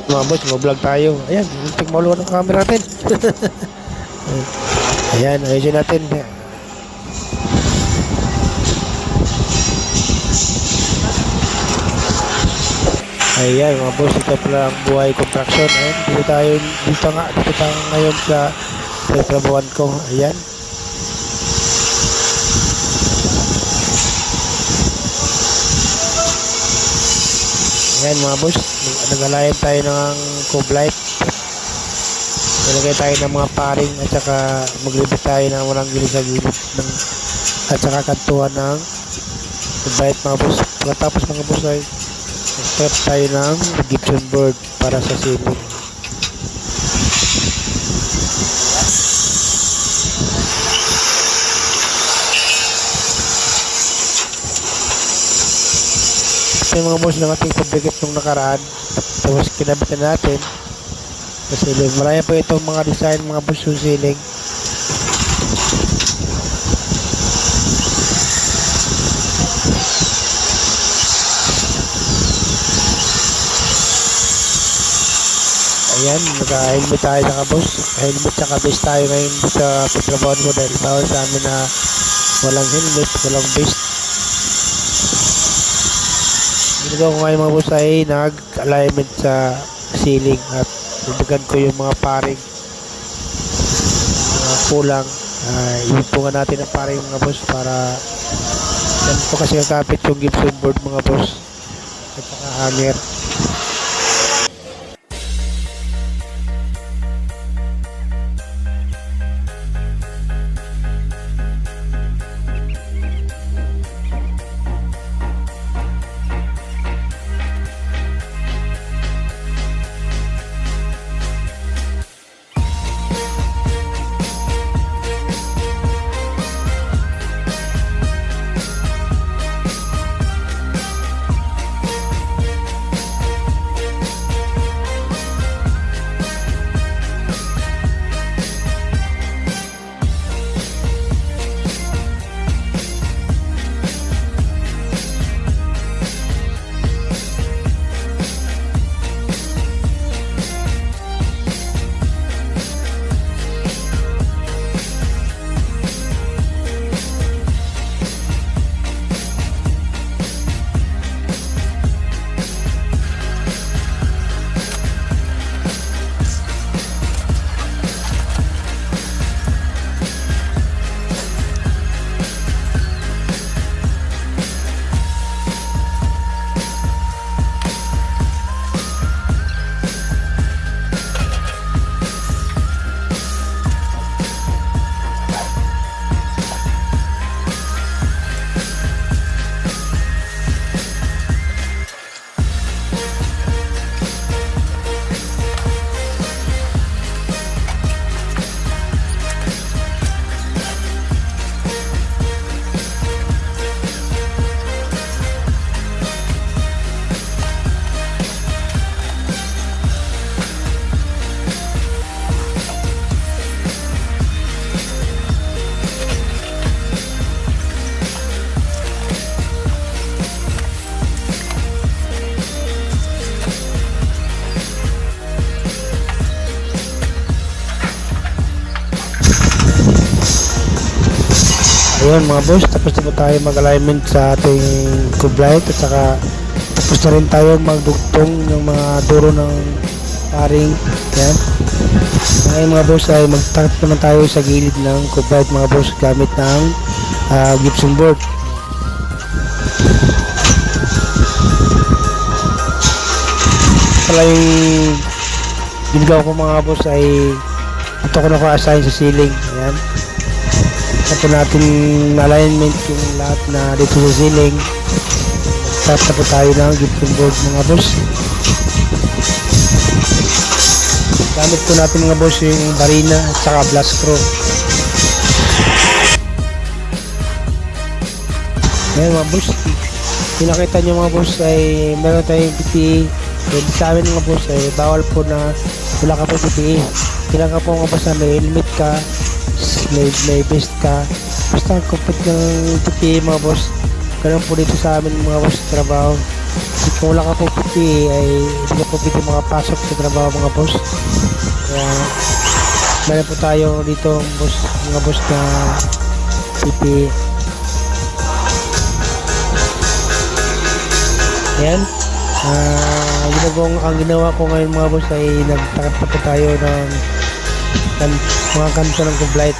Mga boss, mag-vlog tayo. Ayan, muntik maluwa ng camera natin. Ayan, ayusin natin. Ayan mga boss, ito pala ang buhay construction. Ayan, dito tayo ngayon sa trabawan ko. Ayan. Ayan mga boss, nag-alayam tayo ng cove light. Nalagay tayo ng mga paring at saka maglibot tayo ng walang gilid sa gilid ng, at saka kantuhan ng cove light mga boss. Pagkatapos mga boss ay nag-start tayo ng gypsum board para sa ceiling. Ito yung mga boss ng ating fabricate nung nakaraan. Tapos kinabit na natin sa ceiling. Marami po itong mga design mga boss yung ceiling. Ayan, naka-helmet tayo na boss. Helmet saka vest tayo ngayon sa pagtrabaho ko dahil bawal sa amin na walang helmet, walang vest. Ginagawa ko ngayon mga boss ay nag-alignment sa ceiling at nabagyan ko yung mga paring kulang. Ipungan natin ang paring mga boss para yan po kasi kakapit yung gypsum board mga boss at saka hanger. Ayun mga boss, tapos na po tayo mag-alignment sa ating cove light at saka tapos na rin tayo magdugtong ng mga duro ng paring. Yan. Ngayon mga boss ay mag-start naman tayo sa gilid ng cove light mga boss gamit ng gypsum board. Pala yung ginagawa ko mga boss ay ito ko naka-assign sa ceiling. Ayan. Ito natin alignment yung lahat na dito sa ceiling. Start na po tayo ng gypsum board mga boss. Gamit po natin mga boss yung barina at saka blast screw. Ngayon mga boss, pinakita nyo mga boss ay meron tayong PPE. Pwede sa amin mga boss ay bawal po na wala ka po PPE. Kailangan po mga boss na may helmet ka, may vest ka, basta complete ng PPE mga boss. Ganun po dito sa amin mga boss trabaho. Kung wala ka po puti ay hindi ka po pwede makapasok sa trabaho mga boss. Kaya meron po tayo dito boss, mga boss na PPE. Ayan. Ang ginawa ko ngayon mga boss ay nagtakap na po tayo ng mga kanto ng Kublight.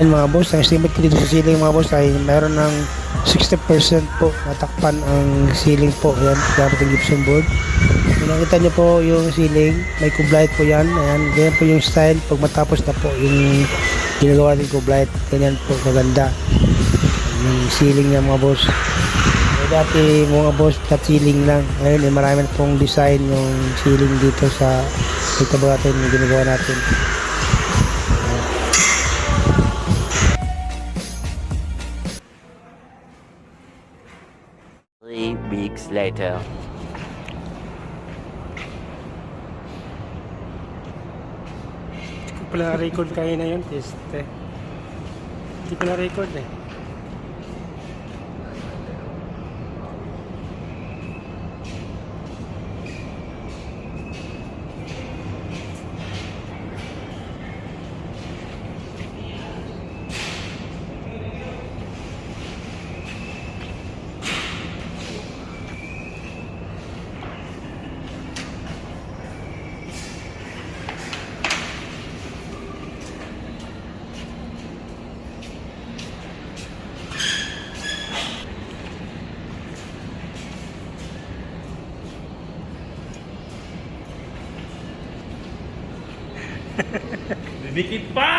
Yan mga boss, ang estimate ko dito sa ceiling mga boss ay mayroon ng 60% po natakpan ang ceiling po. Ayan, gamit ang gypsum board. Kung nakita nyo po yung ceiling, may Kublight po yan. Ayan, ganyan po yung style. Pag matapos na po yung ginagawa ng Kublight, ganyan po kaganda yung ceiling niya mga boss. Dati mga boss, flat ceiling lang. Ngayon, marami na pong design yung ceiling dito sa ito ba natin yung ginagawa natin. 3 weeks later. Hindi ko pala record kaya na yun, test eh. Hindi pala record eh. Didikit pa!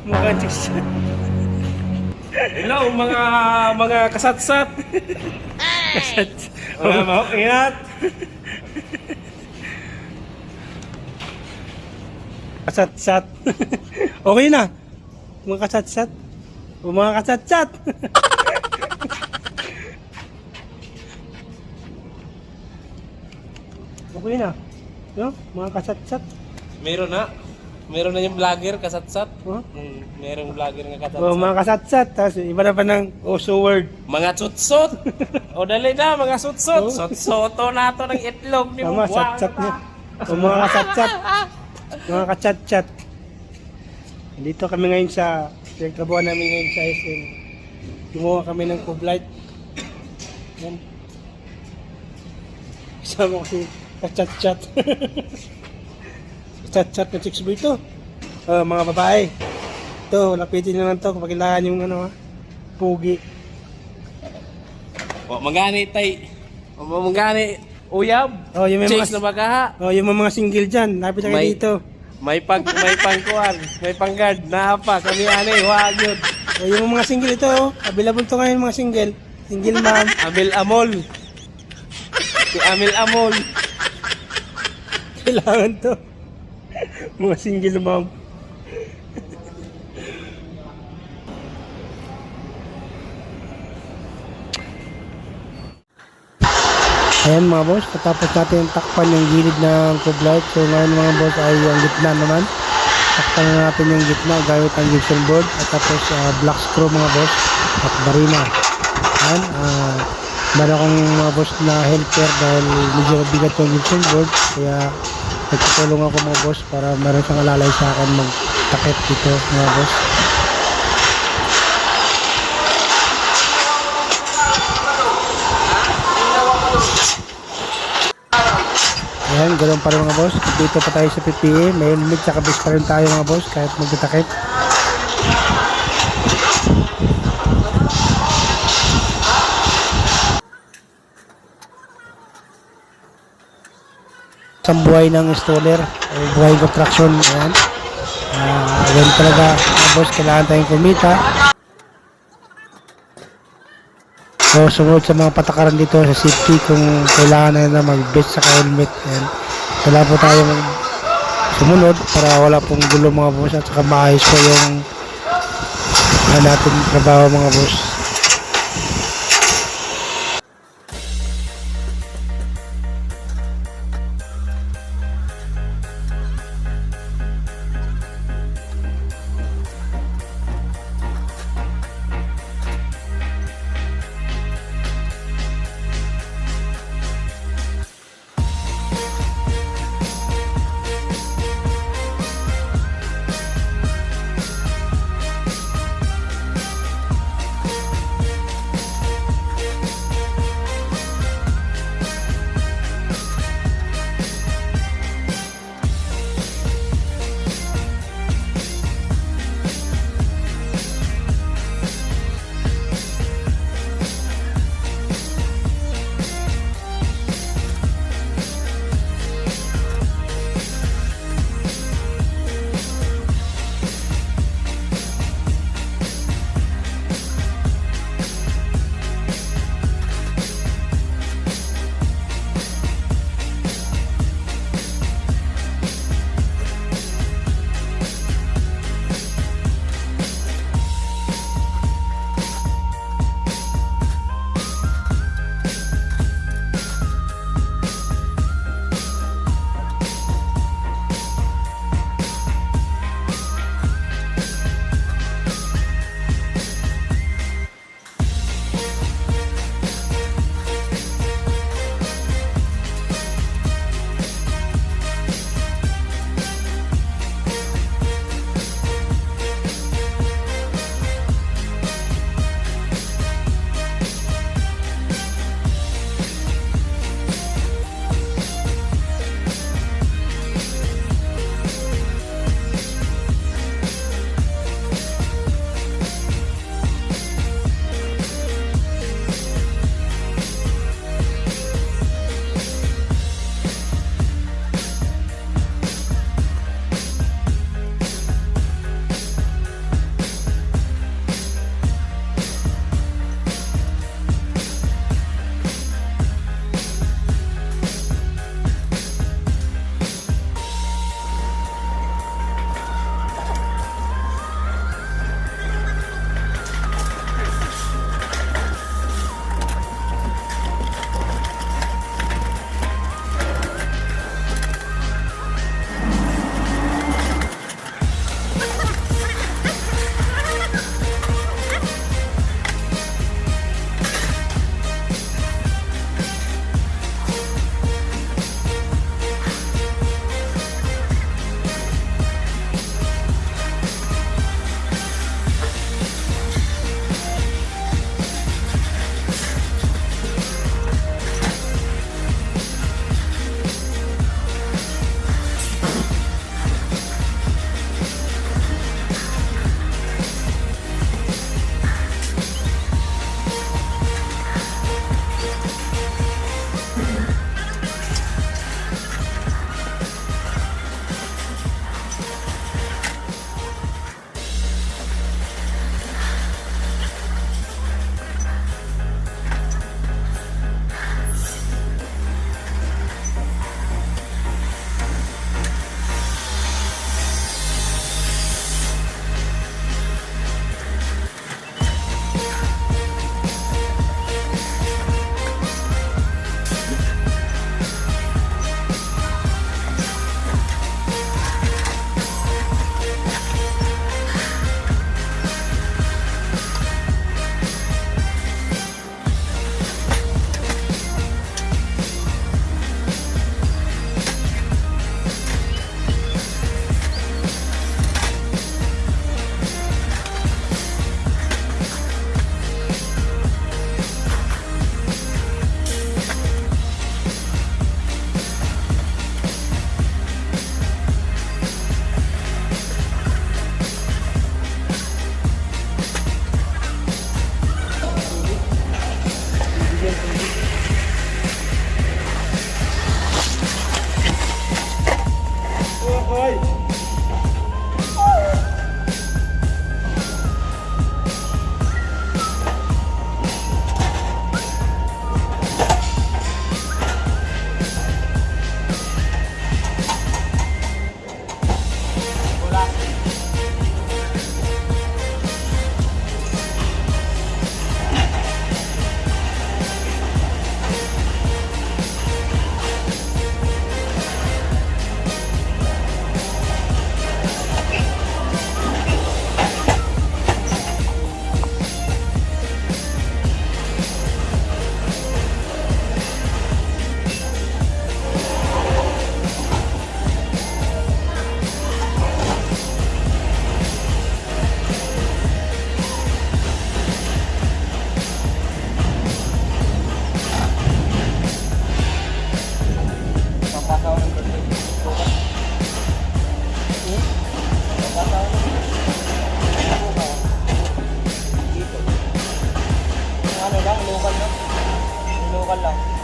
Mukhang chicks. Hello mga kasatsat! Mga mahukiyat! Kasatsat. Okay na. Mga kasatsat. O mga kasatsat. Okay na. No? Mga kasatsat. Meron na yung vlogger kasatsat. Oh? Merong vlogger nga kasatsat. O mga kasatsat. Tapos iba na pa ng oso word. Mga tsutsot! O dali na mga tsutsot! Oh. Sotsoto na to ng itlog ni Tama, mo. satsat niya. O mga kasatsat. Mga katsat-chat. Dito kami ngayon sa pinagtrabuhan namin ngayon sa SM. Gumawa kami ng Kublight. Yan. Isama ko si katsat-chat. Katsat-chat na chicks boy ito. Mga babae. Ito, lapitin nyo lang ito kapag kailangan yung ano ha. Pugi. O magani tay. O magani uyab. Oh, yung may Chicks mga, na bagaha. yung mga single dyan. Lapit na kayo May- dito. May pangkuan, may panggard na pa kami ani wag yun. Yung mga single ito. Available to ngayon mga single. Single ma'am. Amil Amol. Si Amil Amol. Kailangan to. Mga single mom. Ayan mga boss, katapos natin takpan yung gilid ng Kublight. So ngayon mga boss ay ang gitna naman. Takpan na natin yung gitna gamit ang gypsum board. At tapos black screw mga boss at barina. Ayan, meron akong mga boss na helper dahil medyo bigat yung gypsum board. Kaya nagtutulong ako mga boss para meron siyang alalay sa akin magtakip dito mga boss. Ayan, ganoon pa rin mga boss. Dito pa tayo sa PPE. May helmet tsaka base pa rin tayo mga boss kahit magtatakip. Isang buhay ng installer o buhay contraction. Ayan. Ayan talaga mga boss, kailangan tayong kumita. So sumunod sa mga patakaran dito sa safety kung kailangan na mag-vest sa helmet. Ayan. Kailangan po tayo sumunod para wala pong gulo mga boss at saka maayos po yung natin trabaho mga boss. Local lang.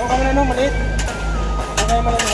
Okay mo na no, maliit. Okay mo na no.